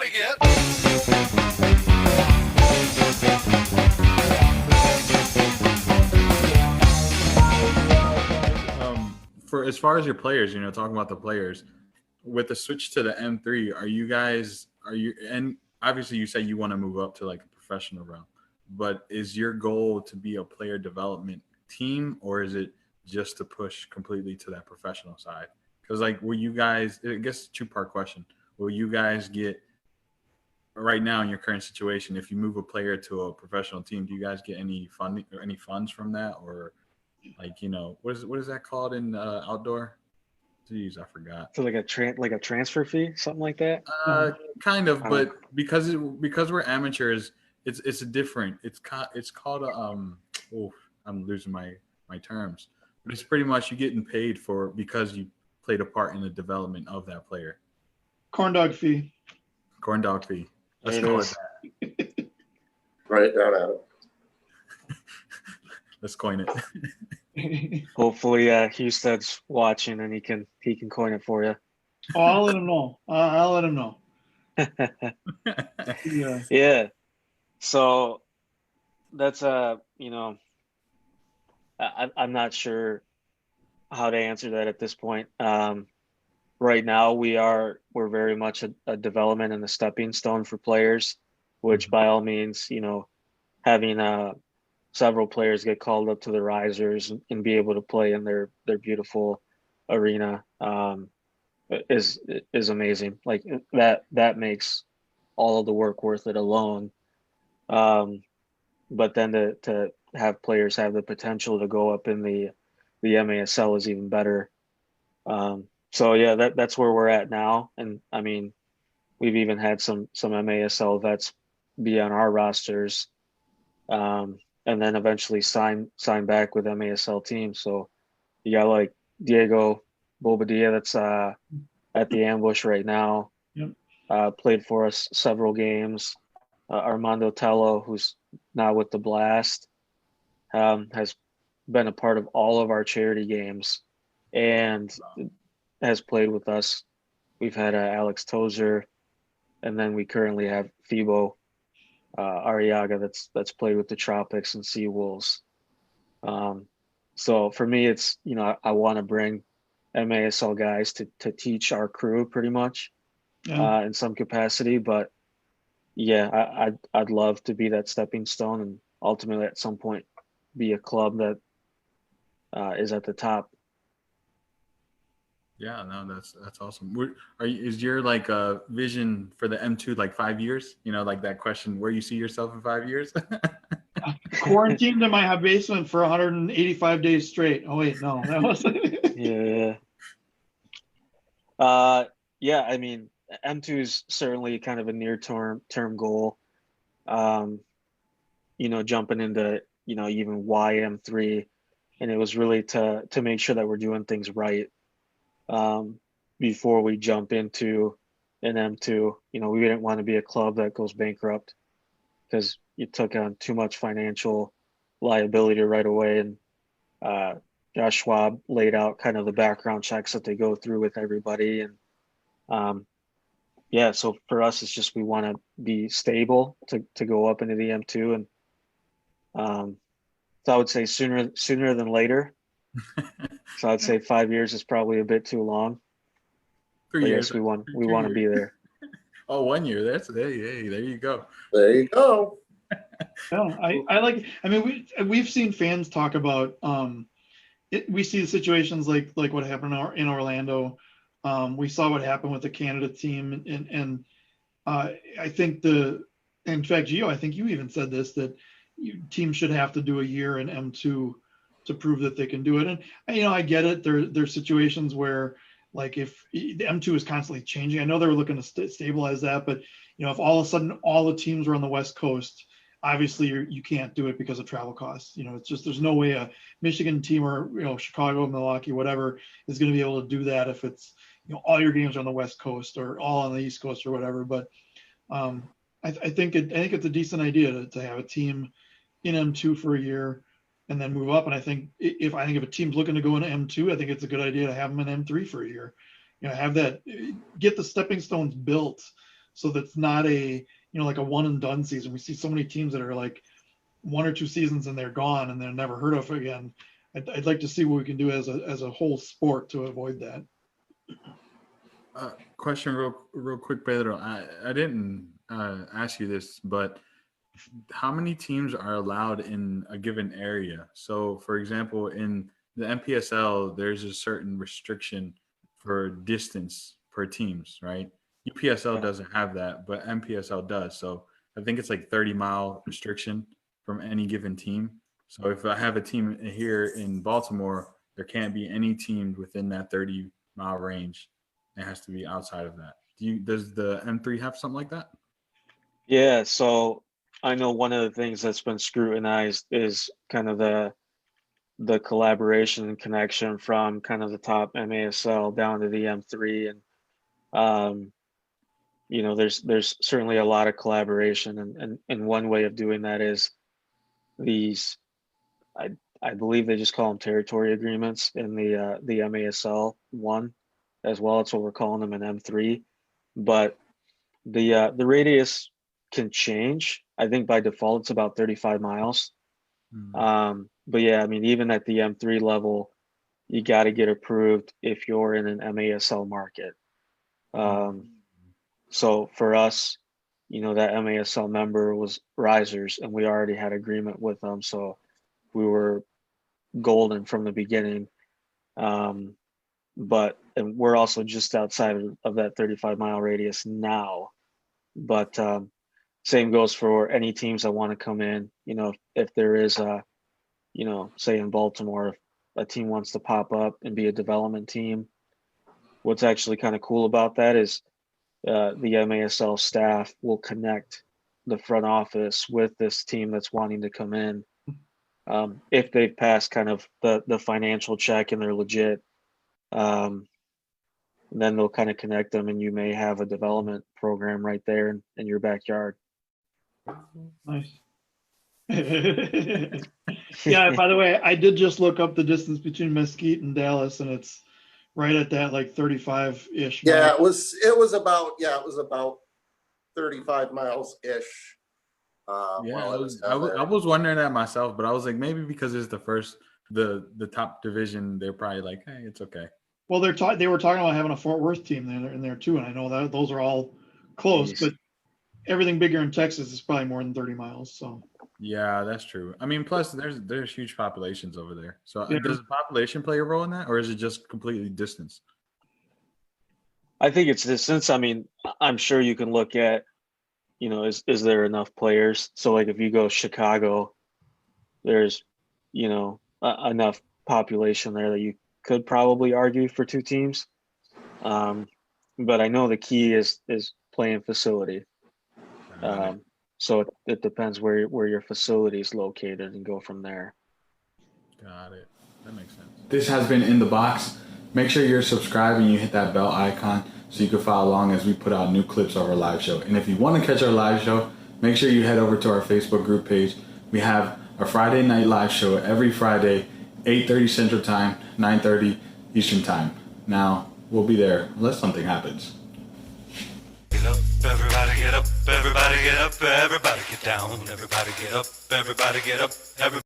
out again. For as far as your players, talking about the players, with the switch to the M3, and obviously you say you want to move up to like a professional realm, but is your goal to be a player development team, or is it just to push completely to that professional side? Because like, will you guys? I guess two-part question. Will you guys get right now in your current situation? If you move a player to a professional team, do you guys get any funding or any funds from that, or like what is that called in outdoor? Jeez, I forgot. So like a transfer fee, something like that. Kind of, I don't. but because we're amateurs, it's a different. It's called a Oh, I'm losing my terms, but it's pretty much you getting paid for because you played a part in the development of that player. Corn dog fee. Corn dog fee. Let's It call is. it that. Write it down, Adam. Let's coin it. Hopefully, Houston's watching and he can coin it for you. Oh, I'll let him know. I'll let him know. Yeah. Yeah. So that's I'm not sure how to answer that at this point. Right now we're very much a development and a stepping stone for players, which by all means, having several players get called up to the risers and be able to play in their beautiful arena is amazing. Like that makes all of the work worth it alone. But then to have players have the potential to go up in the MASL is even better. So yeah, that's where we're at now. And I mean, we've even had some MASL vets be on our rosters, and then eventually sign back with MASL teams. So you got like Diego Bobadilla that's at the Ambush right now. Yep. Played for us several games. Armando Tello, who's now with the Blast, has been a part of all of our charity games and has played with us. We've had Alex Tozer, and then we currently have Fibo Arriaga that's played with the Tropics and Sea Wolves. So for me, it's I want to bring MASL guys to teach our crew pretty much in some capacity, but yeah, I'd love to be that stepping stone and ultimately at some point be a club that is at the top. Yeah, no, that's awesome. Is your like vision for the M2 like 5 years? Like that question, where you see yourself in 5 years? Quarantined in my basement for 185 days straight. Oh wait, no, that was. Yeah. Yeah, I mean, M2 is certainly kind of a near-term goal. Jumping into, even YM3, and it was really to make sure that we're doing things right before we jump into an M2. We didn't want to be a club that goes bankrupt because you took on too much financial liability right away. And Josh Schwab laid out kind of the background checks that they go through with everybody. And yeah, so for us, it's just we want to be stable to go up into the M2. And so I would say sooner than later. So I'd say 5 years is probably a bit too long. 3 years. Yes, we want to be there. Oh, 1 year. Hey, there you go. There you go. No, I like. I mean, we've seen fans talk about. We see situations like what happened in Orlando. We saw what happened with the Canada team, and I think in fact, Gio, I think you even said this, that teams should have to do a year in M2 to prove that they can do it. And I get it. There's situations where, like, if the M2 is constantly changing, I know they were looking to stabilize that, but if all of a sudden all the teams were on the West Coast, obviously you can't do it because of travel costs. It's just, there's no way a Michigan team or Chicago, Milwaukee, whatever, is going to be able to do that if it's all your games are on the West Coast or all on the East Coast or whatever. But I think it's a decent idea to have a team in M2 for a year and then move up. And I think if a team's looking to go into M2, I think it's a good idea to have them in M3 for a year. Have that, get the stepping stones built so that's not a like a one and done season. We see so many teams that are like 1 or 2 seasons and they're gone and they're never heard of again. I'd like to see what we can do as a whole sport to avoid that. Question real quick, Pedro. I didn't ask you this, but how many teams are allowed in a given area? So, for example, in the MPSL, there's a certain restriction for distance per teams, right? UPSL doesn't have that, but MPSL does. So I think it's like 30-mile restriction from any given team. So if I have a team here in Baltimore, there can't be any team within that 30-mile range. It has to be outside of that. Does the M3 have something like that? Yeah, so I know one of the things that's been scrutinized is kind of the collaboration and connection from kind of the top MASL down to the M3, and there's certainly a lot of collaboration, and one way of doing that is these, I believe they just call them territory agreements in the MASL 1 as well. That's what we're calling them in M3, but the radius can change. I think by default it's about 35 miles. But yeah, I mean, even at the M3 level, you got to get approved if you're in an MASL market. So for us, that MASL member was Risers, and we already had agreement with them, so we were golden from the beginning. And we're also just outside of that 35-mile radius now. But same goes for any teams that want to come in. If there is a, say in Baltimore, if a team wants to pop up and be a development team, what's actually kind of cool about that is the MASL staff will connect the front office with this team that's wanting to come in. If they've passed kind of the financial check and they're legit, then they'll kind of connect them, and you may have a development program right there in your backyard. Nice. Yeah, by the way, I did just look up the distance between Mesquite and Dallas, and it's right at that like 35-ish. Yeah, it was about 35 miles ish. Yeah, I was wondering that myself, but I was like, maybe because it's the top division, they're probably like, hey, it's okay. Well, they were talking about having a Fort Worth team in there too, and I know that those are all close, but everything bigger in Texas is probably more than 30 miles. So yeah, that's true. I mean, plus there's huge populations over there. So yeah. Does the population play a role in that, or is it just completely distance? I think it's distance. I mean, I'm sure you can look at, is there enough players? So like if you go Chicago, there's, enough population there that you could probably argue for 2 teams. But I know the key is playing facility. So it depends where your facility is located and go from there. Got it. That makes sense. This has been In The Box. Make sure you're subscribed and you hit that bell icon so you can follow along as we put out new clips of our live show. And if you want to catch our live show, make sure you head over to our Facebook group page. We have a Friday night live show every Friday, 8:30 Central Time, 9:30 Eastern Time. Now, we'll be there unless something happens. Get up, everybody get up, everybody get up, everybody get down, everybody get up, everybody get up, everybody.